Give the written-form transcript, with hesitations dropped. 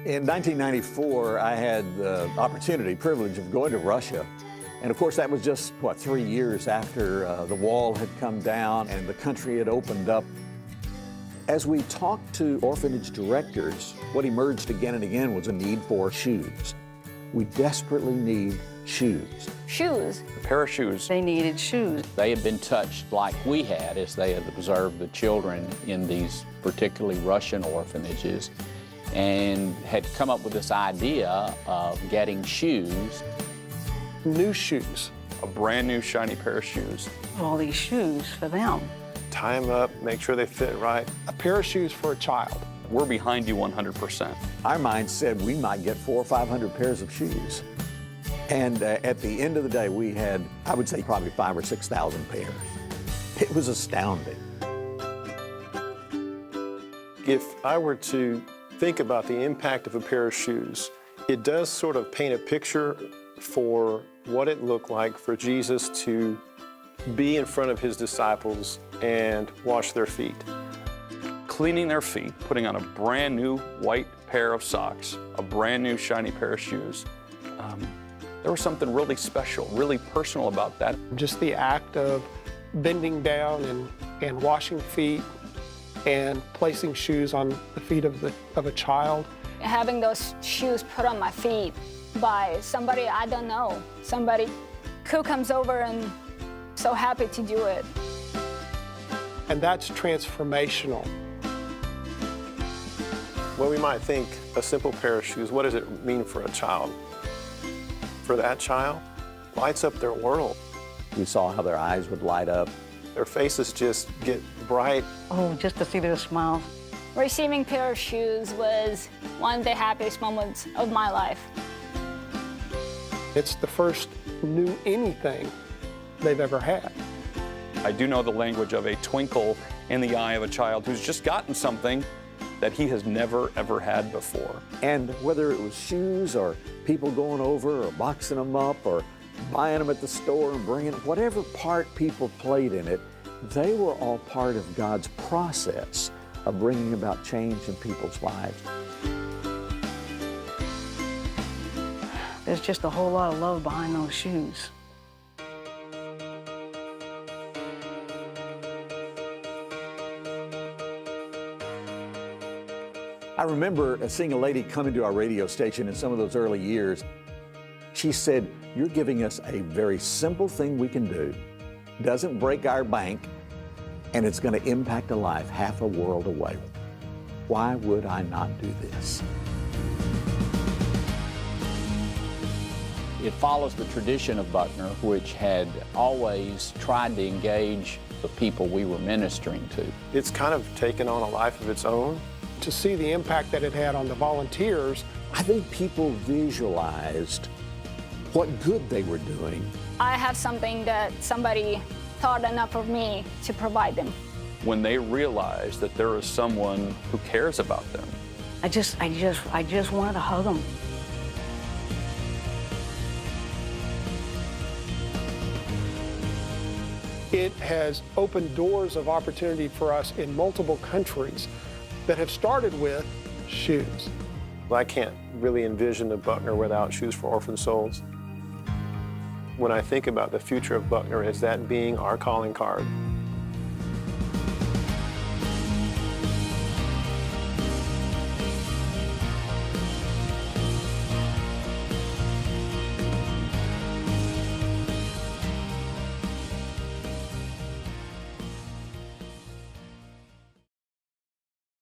In 1994, I had the opportunity, privilege of going to Russia. And of course, that was just, 3 years after the wall had come down and the country had opened up. As we talked to orphanage directors, what emerged again and again was a need for shoes. We desperately need shoes. Shoes. A pair of shoes. They needed shoes. They had been touched like we had as they had observed the children in these particularly Russian orphanages and had come up with this idea of getting shoes. New shoes. A brand new shiny pair of shoes. All these shoes for them. Tie them up, make sure they fit right. A pair of shoes for a child. We're behind you 100%. Our mind said we might get 400 or 500 pairs of shoes. And at the end of the day, we had, I would say, probably 5,000 or 6,000 pairs. It was astounding. If I were to think about the impact of a pair of shoes, it does sort of paint a picture for what it looked like for Jesus to be in front of his disciples and wash their feet. Cleaning their feet, putting on a brand new white pair of socks, a brand new shiny pair of shoes. There was something really special, really personal about that. Just the act of bending down and washing feet and placing shoes on the feet of a child. Having those shoes put on my feet by somebody I don't know, somebody who comes over and so happy to do it. And that's transformational. Well, we might think a simple pair of shoes, what does it mean for a child? For that child, lights up their world. We saw how their eyes would light up. Their faces just get bright. Oh, just to see their smiles. Receiving a pair of shoes was one of the happiest moments of my life. It's the first new anything they've ever had. I do know the language of a twinkle in the eye of a child who's just gotten something that he has never, ever had before. And whether it was shoes or people going over or boxing them up or buying them at the store and bringing them, whatever part people played in it, they were all part of God's process of bringing about change in people's lives. There's just a whole lot of love behind those shoes. I remember seeing a lady come into our radio station in some of those early years. She said, "You're giving us a very simple thing we can do, doesn't break our bank, and it's going to impact a life half a world away. Why would I not do this?" It follows the tradition of Buckner, which had always tried to engage the people we were ministering to. It's kind of taken on a life of its own. To see the impact that it had on the volunteers, I think people visualized what good they were doing. I have something that somebody thought enough of me to provide them. When they realize that there is someone who cares about them. I just wanted to hug them. it has opened doors of opportunity for us in multiple countries that have started with shoes. I can't really envision a Buckner without Shoes for Orphan Souls. When I think about the future of Buckner as that being our calling card,